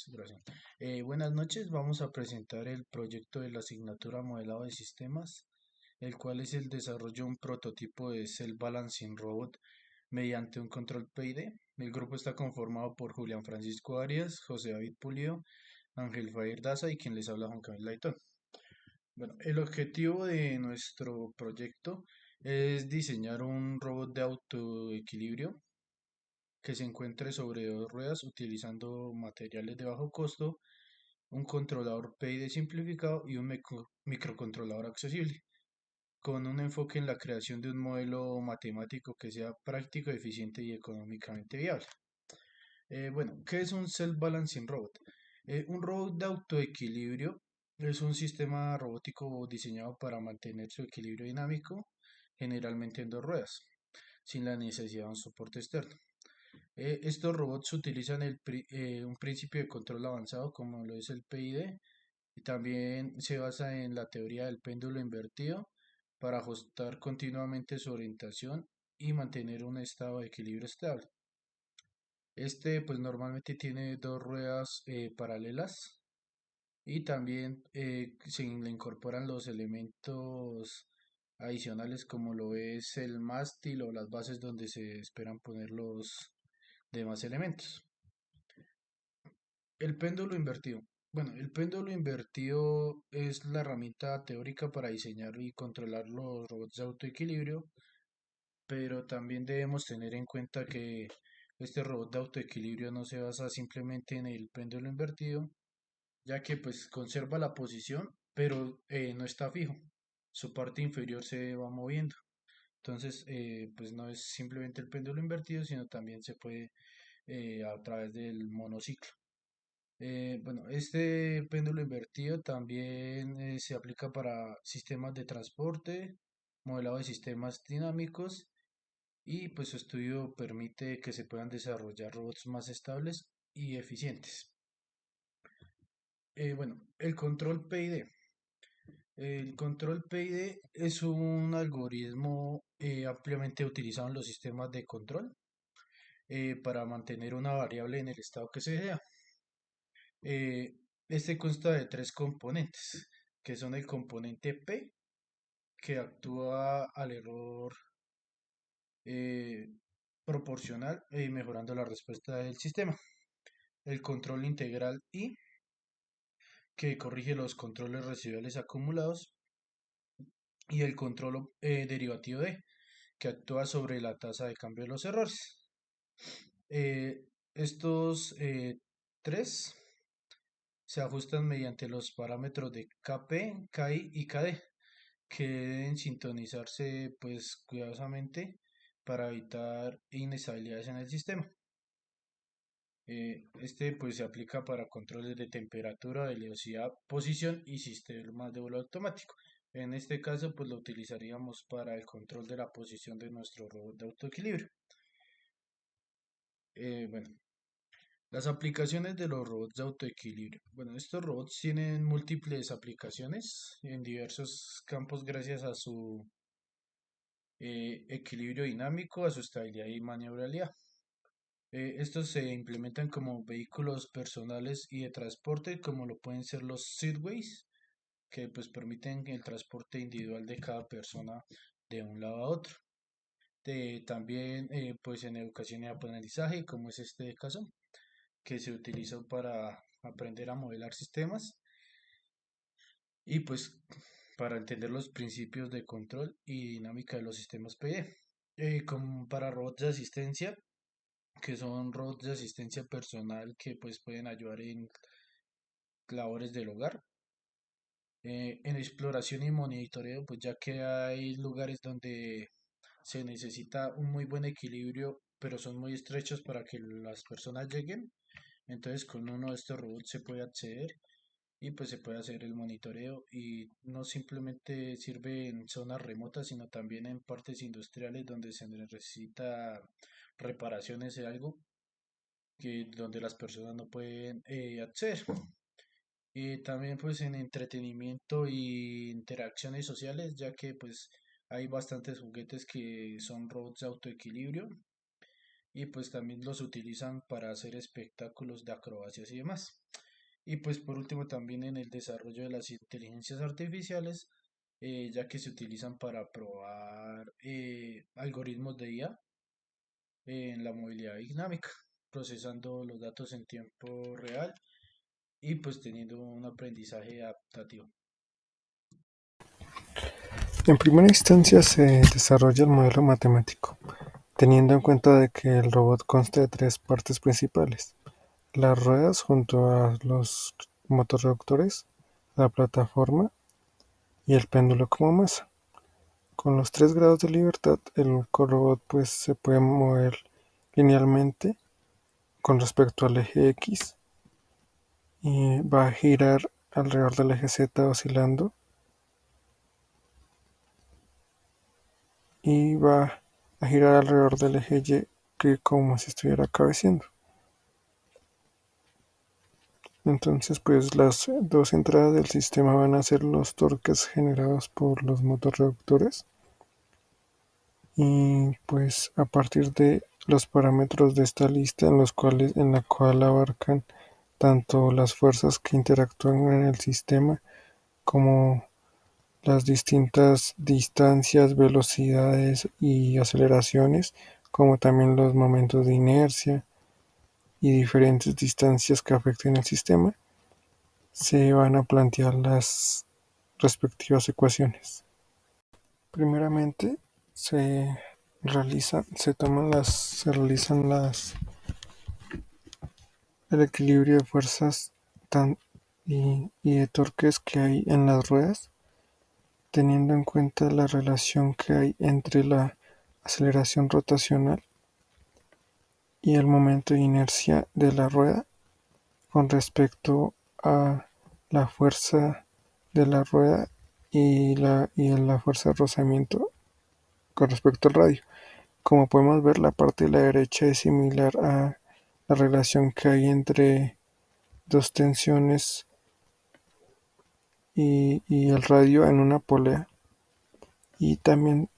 gracias. Buenas noches, vamos a presentar el proyecto de la asignatura Modelado de Sistemas, el cual es el desarrollo de un prototipo de Cell Balancing Robot mediante un control PID. El grupo está conformado por Julián Francisco Arias, José David Pulido, Ángel Fair Daza y quien les habla Juan Camilo Laitón. Bueno, el objetivo de nuestro proyecto es diseñar un robot de autoequilibrio que se encuentre sobre dos ruedas utilizando materiales de bajo costo, un controlador PID simplificado y un microcontrolador accesible, con un enfoque en la creación de un modelo matemático que sea práctico, eficiente y económicamente viable. Bueno, ¿qué es un Self-Balancing Robot? Un robot de autoequilibrio es un sistema robótico diseñado para mantener su equilibrio dinámico, generalmente en dos ruedas, sin la necesidad de un soporte externo. Estos robots utilizan un principio de control avanzado como lo es el PID y también se basa en la teoría del péndulo invertido para ajustar continuamente su orientación y mantener un estado de equilibrio estable. Este pues normalmente tiene dos ruedas paralelas y también se le incorporan los elementos adicionales como lo es el mástil o las bases donde se esperan poner los demás elementos. El péndulo invertido. Bueno, el péndulo invertido es la herramienta teórica para diseñar y controlar los robots de autoequilibrio, pero también debemos tener en cuenta que este robot de autoequilibrio no se basa simplemente en el péndulo invertido, ya que pues conserva la posición, pero no está fijo. Su parte inferior se va moviendo. Entonces, pues no es simplemente el péndulo invertido, sino también se puede a través del monociclo. Bueno, este péndulo invertido también se aplica para sistemas de transporte, modelado de sistemas dinámicos y pues su estudio permite que se puedan desarrollar robots más estables y eficientes. Bueno, el control PID. El control PID es un algoritmo ampliamente utilizado en los sistemas de control para mantener una variable en el estado que se desea. Eh, este consta de tres componentes, que son el componente P, que actúa al error eh, proporcional y mejorando la respuesta del sistema. El control integral I, que corrige los controles residuales acumulados. Y el control derivativo D, que actúa sobre la tasa de cambio de los errores. Estos tres se ajustan mediante los parámetros de KP, KI y KD, que deben sintonizarse pues cuidadosamente para evitar inestabilidades en el sistema. Este pues se aplica para controles de temperatura, velocidad, posición y sistemas de vuelo automático. En este caso pues lo utilizaríamos para el control de la posición de nuestro robot de autoequilibrio. Bueno, las aplicaciones de los robots de autoequilibrio. Bueno, estos robots tienen múltiples aplicaciones en diversos campos gracias a su equilibrio dinámico, a su estabilidad y maniobrabilidad. Estos se implementan como vehículos personales y de transporte, como lo pueden ser los Seatways, que pues permiten el transporte individual de cada persona de un lado a otro. También pues en educación y aprendizaje, como es este caso, que se utilizó para aprender a modelar sistemas y pues para entender los principios de control y dinámica de los sistemas PID. Como para robots de asistencia, que son robots de asistencia personal que pues pueden ayudar en labores del hogar. En exploración y monitoreo, pues ya que hay lugares donde se necesita un muy buen equilibrio, pero son muy estrechos para que las personas lleguen. Entonces con uno de estos robots se puede acceder y pues se puede hacer el monitoreo y no simplemente sirve en zonas remotas, sino también en partes industriales donde se necesita reparaciones de algo que donde las personas no pueden acceder. Y también pues en entretenimiento y interacciones sociales, ya que pues hay bastantes juguetes que son robots de autoequilibrio y pues también los utilizan para hacer espectáculos de acrobacias y demás. Y pues por último también en el desarrollo de las inteligencias artificiales, ya que se utilizan para probar algoritmos de IA en la movilidad dinámica, procesando los datos en tiempo real y pues teniendo un aprendizaje adaptativo. En primera instancia se desarrolla el modelo matemático, teniendo en cuenta de que el robot consta de tres partes principales: las ruedas junto a los motorreductores, la plataforma y el péndulo como masa. Con los tres grados de libertad, el robot pues se puede mover linealmente con respecto al eje X y va a girar alrededor del eje Z oscilando y va a girar alrededor del eje Y que como si estuviera cabeceando. Entonces pues las dos entradas del sistema van a ser los torques generados por los motorreductores y pues a partir de los parámetros de esta lista en la cual abarcan tanto las fuerzas que interactúan en el sistema como las distintas distancias, velocidades y aceleraciones, como también los momentos de inercia y diferentes distancias que afecten el sistema, se van a plantear las respectivas ecuaciones. Primeramente se realizan el equilibrio de fuerzas y de torques que hay en las ruedas, teniendo en cuenta la relación que hay entre la aceleración rotacional y el momento de inercia de la rueda con respecto a la fuerza de la rueda y la fuerza de rozamiento con respecto al radio. Como podemos ver, la parte de la derecha es similar a la relación que hay entre dos tensiones y el radio en una polea. Y también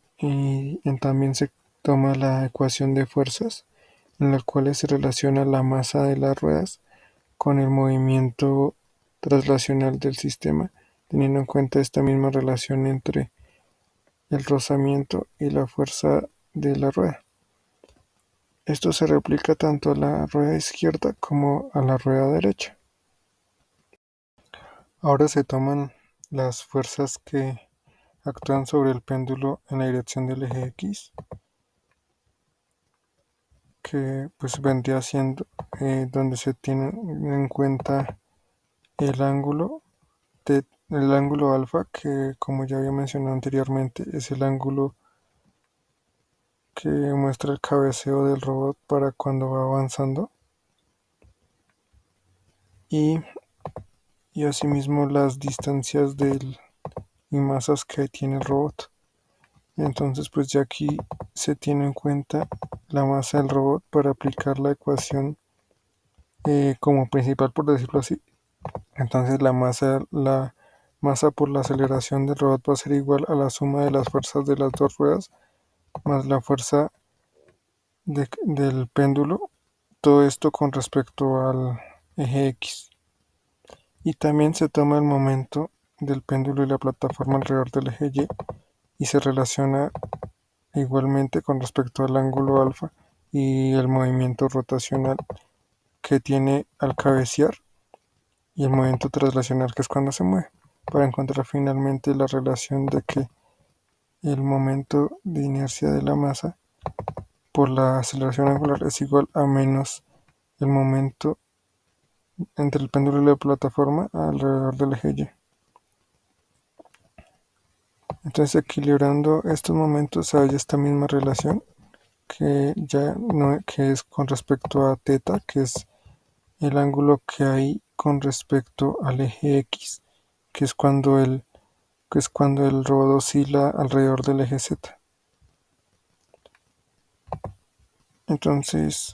se toma la ecuación de fuerzas, en la cual se relaciona la masa de las ruedas con el movimiento traslacional del sistema, teniendo en cuenta esta misma relación entre el rozamiento y la fuerza de la rueda. Esto se replica tanto a la rueda izquierda como a la rueda derecha. Ahora se toman las fuerzas que actúan sobre el péndulo en la dirección del eje X, que pues vendría siendo donde se tiene en cuenta el ángulo el ángulo alfa, que como ya había mencionado anteriormente, es el ángulo que muestra el cabeceo del robot para cuando va avanzando, y, y asimismo las distancias y masas que tiene el robot. Entonces pues ya aquí se tiene en cuenta la masa del robot para aplicar la ecuación como principal, por decirlo así. Entonces la masa por la aceleración del robot va a ser igual a la suma de las fuerzas de las dos ruedas más la fuerza del péndulo, todo esto con respecto al eje X. Y también se toma el momento del péndulo y la plataforma alrededor del eje y se relaciona igualmente con respecto al ángulo alfa y el movimiento rotacional que tiene al cabecear y el movimiento traslacional, que es cuando se mueve, para encontrar finalmente la relación de que el momento de inercia de la masa por la aceleración angular es igual a menos el momento entre el péndulo y la plataforma alrededor del eje Y. Entonces, equilibrando estos momentos hay esta misma relación que ya no, que es con respecto a teta, que es el ángulo que hay con respecto al eje X, que es cuando el robot oscila alrededor del eje Z. Entonces,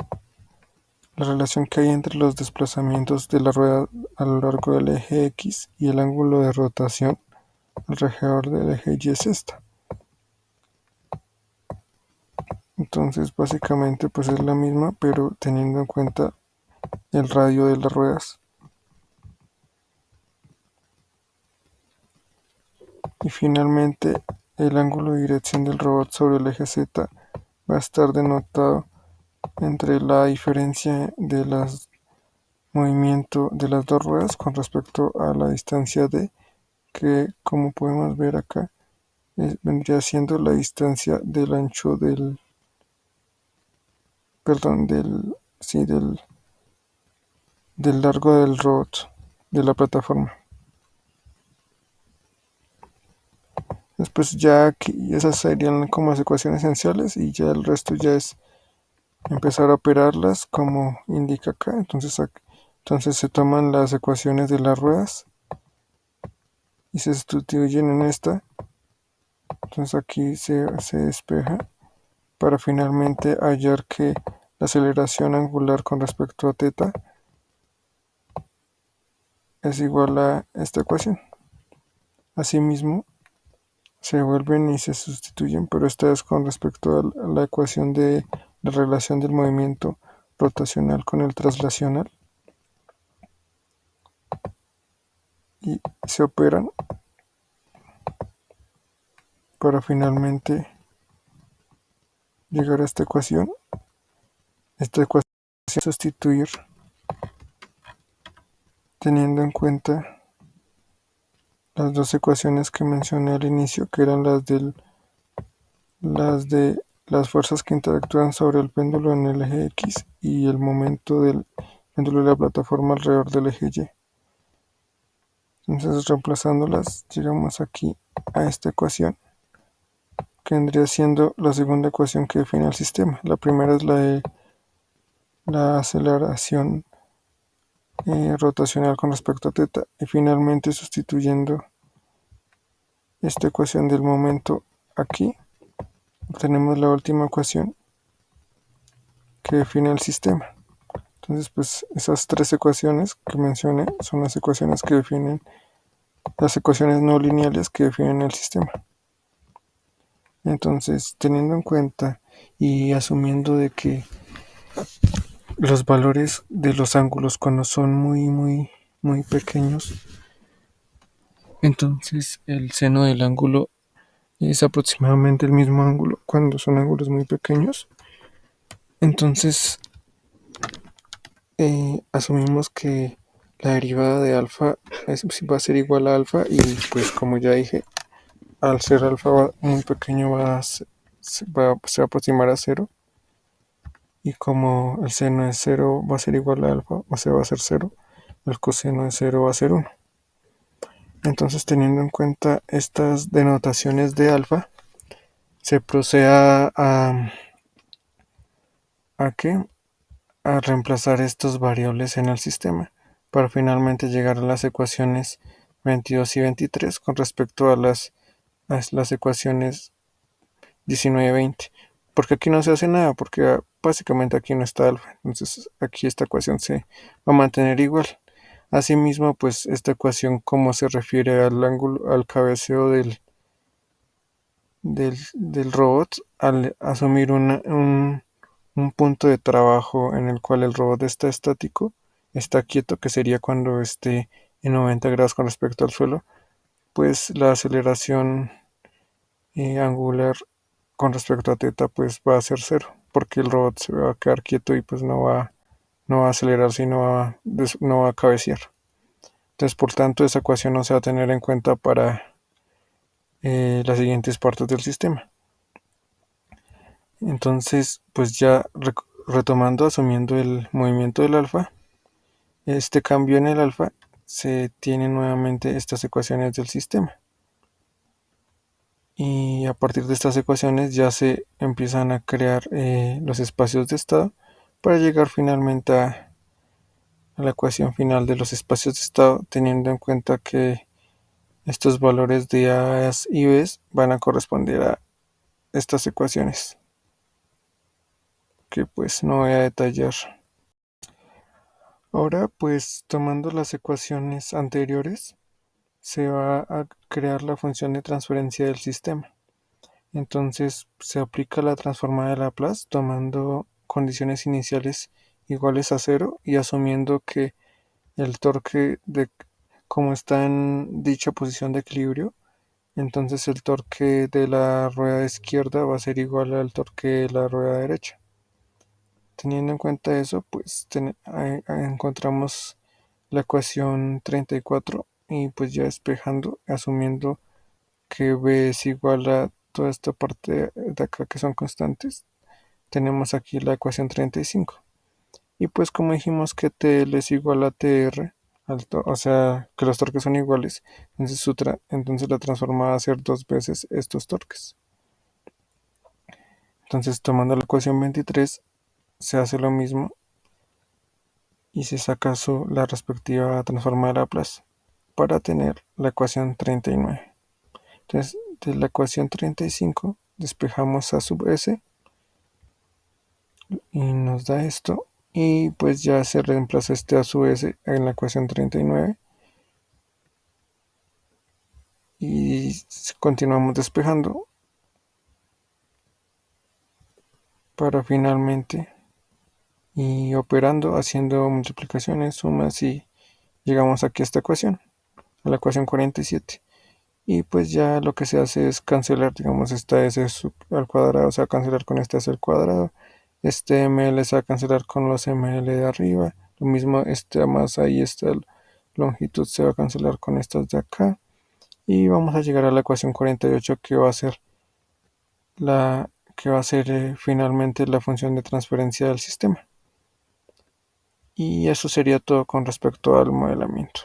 la relación que hay entre los desplazamientos de la rueda a lo largo del eje X y el ángulo de rotación alrededor del eje Y es esta. Entonces, básicamente, pues es la misma, pero teniendo en cuenta el radio de las ruedas. Y finalmente el ángulo de dirección del robot sobre el eje Z va a estar denotado entre la diferencia de las movimiento de las dos ruedas con respecto a la distancia D, que como podemos ver acá vendría siendo la distancia del ancho perdón, sí, del largo del robot, de la plataforma. Después ya aquí esas serían como las ecuaciones esenciales y ya el resto ya es empezar a operarlas como indica acá. Entonces se toman las ecuaciones de las ruedas y se sustituyen en esta. Entonces aquí se despeja para finalmente hallar que la aceleración angular con respecto a θ es igual a esta ecuación. Asimismo, se vuelven y se sustituyen, pero esta es con respecto a la ecuación de la relación del movimiento rotacional con el traslacional y se operan para finalmente llegar a esta ecuación. Esta ecuación se sustituir teniendo en cuenta las dos ecuaciones que mencioné al inicio, que eran las de las fuerzas que interactúan sobre el péndulo en el eje X y el momento del péndulo de la plataforma alrededor del eje Y. Entonces, reemplazándolas, llegamos aquí a esta ecuación, que vendría siendo la segunda ecuación que define el sistema. La primera es la de la aceleración rotacional con respecto a θ, y finalmente sustituyendo esta ecuación del momento aquí, tenemos la última ecuación que define el sistema. Entonces, pues esas tres ecuaciones que mencioné son las ecuaciones que definen, las ecuaciones no lineales que definen el sistema. Entonces, teniendo en cuenta y asumiendo de que los valores de los ángulos cuando son muy pequeños, entonces el seno del ángulo es aproximadamente el mismo ángulo cuando son ángulos muy pequeños. Entonces, asumimos que la derivada de alfa va a ser igual a alfa y pues como ya dije, al ser alfa muy pequeño se va a aproximar a cero, y como el seno de cero va a ser igual a alfa, o sea, va a ser cero, el coseno de cero va a ser uno. Entonces, teniendo en cuenta estas denotaciones de alfa, se procede a ¿qué? A reemplazar estos variables en el sistema para finalmente llegar a las ecuaciones 22 y 23 con respecto a las ecuaciones 19 y 20. Porque aquí no se hace nada, porque básicamente aquí no está alfa. Entonces aquí esta ecuación se va a mantener igual. Asimismo, pues esta ecuación, como se refiere al ángulo, al cabeceo del robot, al asumir un punto de trabajo en el cual el robot está estático, está quieto, que sería cuando esté en 90 grados con respecto al suelo, pues la aceleración angular con respecto a θ pues va a ser cero, porque el robot se va a quedar quieto y pues no va a acelerar, sino no va a cabecear. Entonces, por tanto, esa ecuación no se va a tener en cuenta para las siguientes partes del sistema. Entonces, pues ya retomando, asumiendo el movimiento del alfa, este cambio en el alfa, se tienen nuevamente estas ecuaciones del sistema. Y a partir de estas ecuaciones ya se empiezan a crear los espacios de estado para llegar finalmente a la ecuación final de los espacios de estado, teniendo en cuenta que estos valores de A y B van a corresponder a estas ecuaciones, que pues no voy a detallar. Ahora, pues tomando las ecuaciones anteriores, se va a crear la función de transferencia del sistema. Entonces se aplica la transformada de Laplace tomando condiciones iniciales iguales a cero y asumiendo que el torque, como está en dicha posición de equilibrio, entonces el torque de la rueda izquierda va a ser igual al torque de la rueda derecha. Teniendo en cuenta eso, pues ahí encontramos la ecuación 34 y pues ya despejando, asumiendo que B es igual a toda esta parte de acá que son constantes, tenemos aquí la ecuación 35. Y pues como dijimos que TL es igual a TR, o sea que los torques son iguales, entonces, entonces la transforma va a ser dos veces estos torques. Entonces tomando la ecuación 23 se hace lo mismo y se saca la respectiva transforma de Laplace para tener la ecuación 39. Entonces de la ecuación 35 despejamos a sub s y nos da esto, y pues ya se reemplaza este a sub s en la ecuación 39 y continuamos despejando para finalmente y operando, haciendo multiplicaciones, sumas, y llegamos aquí a esta ecuación, a la ecuación 47. Y pues ya lo que se hace es cancelar, digamos, esta s al cuadrado se va a cancelar con esta s al cuadrado, este ml se va a cancelar con los ml de arriba, lo mismo esta masa y esta longitud se va a cancelar con estas de acá, y vamos a llegar a la ecuación 48 que va a ser finalmente la función de transferencia del sistema. Y eso sería todo con respecto al modelamiento.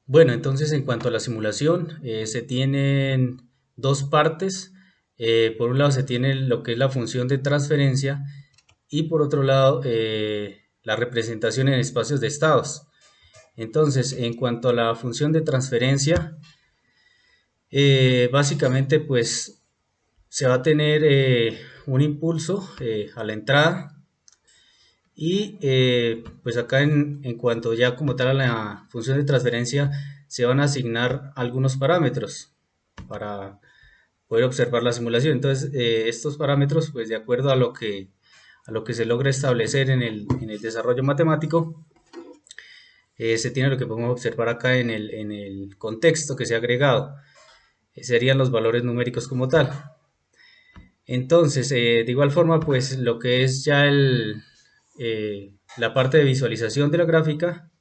Bueno, entonces en cuanto a la simulación, se tienen dos partes. Por un lado se tiene lo que es la función de transferencia y por otro lado la representación en espacios de estados. Entonces, en cuanto a la función de transferencia, básicamente pues se va a tener un impulso a la entrada y pues acá en cuanto ya como tal a la función de transferencia se van a asignar algunos parámetros para poder observar la simulación. Entonces estos parámetros pues de acuerdo a lo que se logra establecer en el desarrollo matemático se tiene lo que podemos observar acá en el contexto que se ha agregado. Serían los valores numéricos como tal. Entonces, de igual forma, pues lo que es ya la parte de visualización de la gráfica.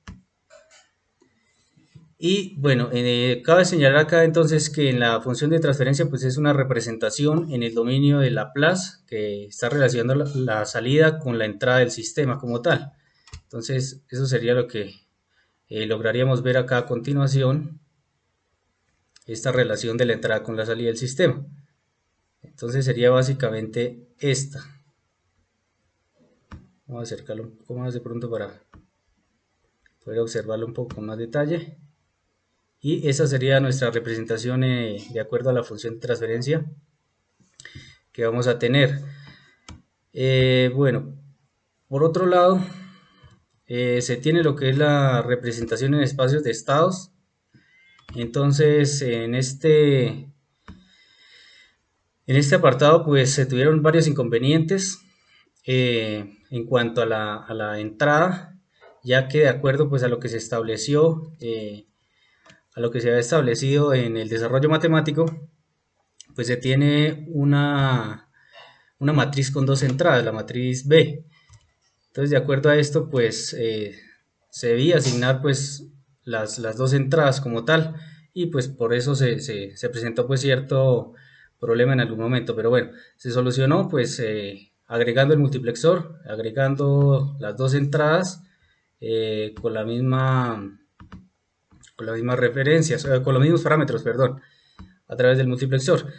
Y bueno, cabe señalar acá entonces que en la función de transferencia pues es una representación en el dominio de Laplace que está relacionando la salida con la entrada del sistema como tal. Entonces, eso sería lo que lograríamos ver acá a continuación, esta relación de la entrada con la salida del sistema. Entonces sería básicamente esta. Vamos a acercarlo un poco más de pronto para poder observarlo un poco con más detalle. Y esa sería nuestra representación de acuerdo a la función de transferencia que vamos a tener. Bueno, por otro lado, se tiene lo que es la representación en espacios de estados. Entonces, en este apartado, pues se tuvieron varios inconvenientes en cuanto a la entrada, ya que de acuerdo pues a lo que se estableció, a lo que se había establecido en el desarrollo matemático, pues se tiene una matriz con dos entradas, la matriz B. Entonces, de acuerdo a esto, pues se debía asignar pues las dos entradas como tal, y pues por eso se presentó pues cierto problema en algún momento, pero bueno, se solucionó pues agregando el multiplexor, agregando las dos entradas con las mismas referencias, con los mismos parámetros, perdón, a través del multiplexor.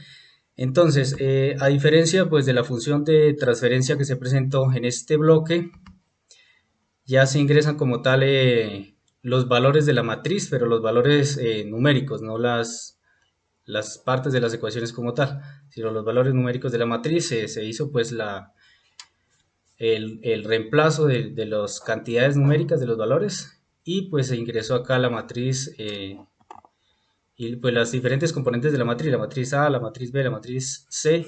Entonces, a diferencia pues de la función de transferencia que se presentó en este bloque, ya se ingresan como tal los valores de la matriz, pero los valores numéricos, no las partes de las ecuaciones como tal, sino los valores numéricos de la matriz. Se hizo pues el reemplazo de las cantidades numéricas de los valores y pues se ingresó acá la matriz y pues las diferentes componentes de la matriz A, la matriz B, la matriz C,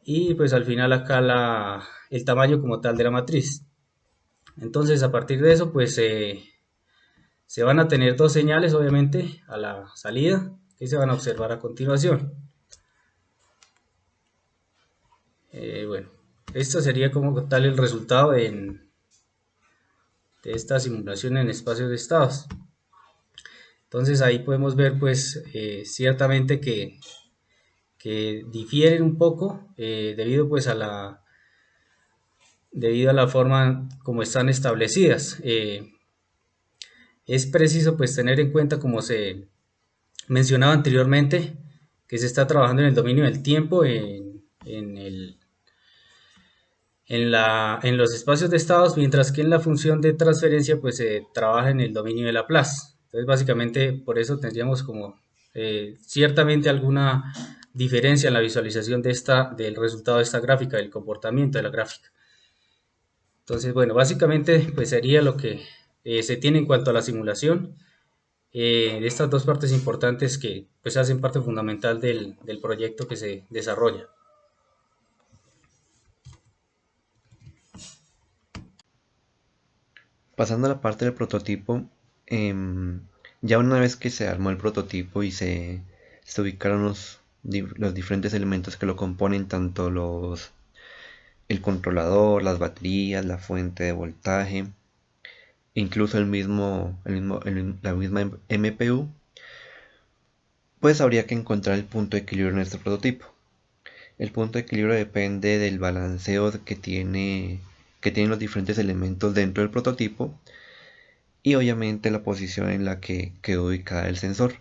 y pues al final acá el tamaño como tal de la matriz. Entonces a partir de eso pues Se van a tener dos señales, obviamente, a la salida, que se van a observar a continuación. Bueno, esto sería como tal el resultado de esta simulación en espacios de estados. Entonces ahí podemos ver pues ciertamente que difieren un poco debido pues debido a la forma como están establecidas. Es preciso pues tener en cuenta, como se mencionaba anteriormente, que se está trabajando en el dominio del tiempo, en los espacios de estados, mientras que en la función de transferencia pues se trabaja en el dominio de Laplace. Entonces básicamente por eso tendríamos como ciertamente alguna diferencia en la visualización del resultado de esta gráfica, del comportamiento de la gráfica. Entonces, bueno, básicamente pues sería lo que se tiene en cuanto a la simulación de estas dos partes importantes que pues hacen parte fundamental del proyecto que se desarrolla. Pasando a la parte del prototipo, ya una vez que se armó el prototipo y se ubicaron los diferentes elementos que lo componen, tanto el controlador, las baterías, la fuente de voltaje, incluso la misma MPU, pues habría que encontrar el punto de equilibrio en este prototipo. El punto de equilibrio depende del balanceo que tienen los diferentes elementos dentro del prototipo y obviamente la posición en la que quedó ubicada el sensor.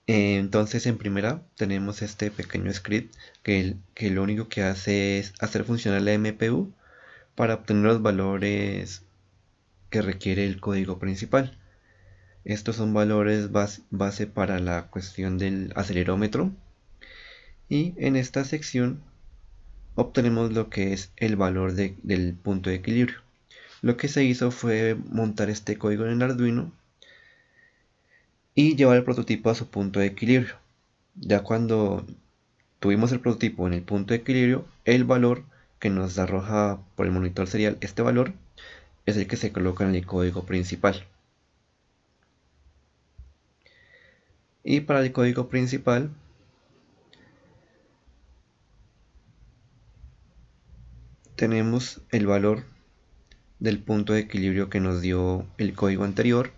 Entonces en primera tenemos este pequeño script que lo único que hace es hacer funcionar la MPU para obtener los valores que requiere el código principal. Estos son valores base para la cuestión del acelerómetro, y en esta sección obtenemos lo que es el valor del punto de equilibrio. Lo que se hizo fue montar este código en el Arduino y llevar el prototipo a su punto de equilibrio. Ya cuando tuvimos el prototipo en el punto de equilibrio, el valor que nos arroja por el monitor serial, este valor es el que se coloca en el código principal. Y para el código principal tenemos el valor del punto de equilibrio que nos dio el código anterior,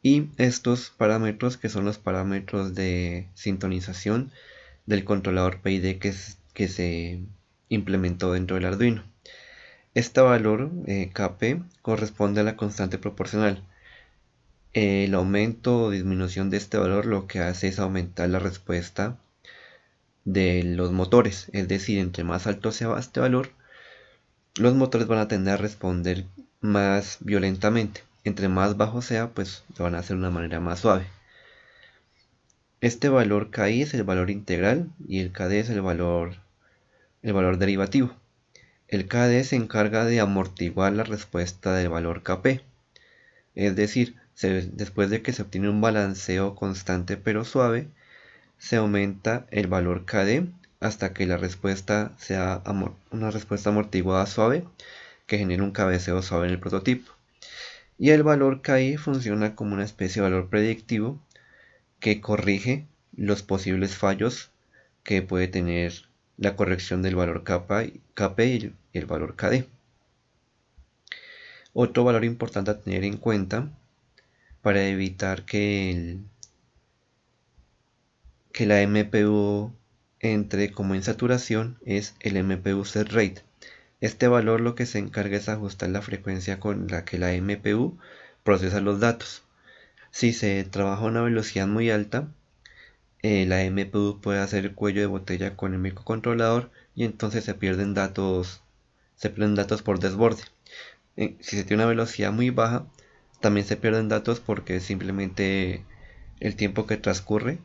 y estos parámetros, que son los parámetros de sintonización del controlador PID que se implementó dentro del Arduino. Este valor Kp corresponde a la constante proporcional. El aumento o disminución de este valor lo que hace es aumentar la respuesta de los motores, es decir, entre más alto sea este valor, los motores van a tender a responder más violentamente. Entre más bajo sea, pues lo van a hacer de una manera más suave. Este valor KI es el valor integral y el KD es el valor derivativo. El KD se encarga de amortiguar la respuesta del valor Kp. Es decir, después de que se obtiene un balanceo constante pero suave, se aumenta el valor KD hasta que la respuesta sea una respuesta amortiguada suave que genere un cabeceo suave en el prototipo. Y el valor KI funciona como una especie de valor predictivo que corrige los posibles fallos que puede tener la corrección del valor Kp y el valor KD. Otro valor importante a tener en cuenta para evitar que la MPU entre como en saturación es el MPU set rate. Este valor lo que se encarga es ajustar la frecuencia con la que la MPU procesa los datos. Si se trabaja a una velocidad muy alta, la MPU puede hacer el cuello de botella con el microcontrolador y entonces se pierden datos por desborde. Si se tiene una velocidad muy baja, también se pierden datos porque simplemente el tiempo que transcurre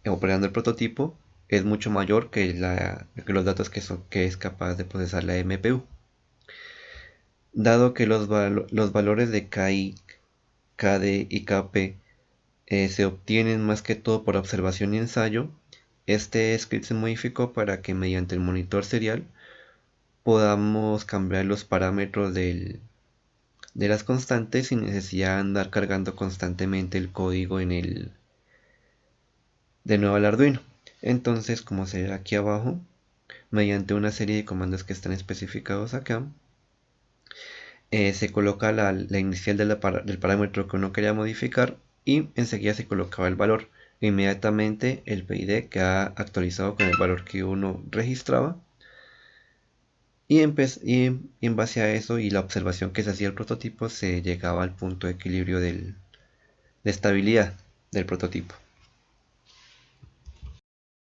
operando el prototipo es mucho mayor que los datos que es capaz de procesar la MPU. Dado que los valores de KI, KD y KP se obtienen más que todo por observación y ensayo, este script se modificó para que mediante el monitor serial podamos cambiar los parámetros del de las constantes sin necesidad de andar cargando constantemente el código de nuevo al Arduino. Entonces, como se ve aquí abajo, mediante una serie de comandos que están especificados acá, se coloca la inicial del parámetro que uno quería modificar y enseguida se colocaba el valor. Inmediatamente el PID queda actualizado con el valor que uno registraba y en base a eso y la observación que se hacía del prototipo se llegaba al punto de equilibrio de estabilidad del prototipo.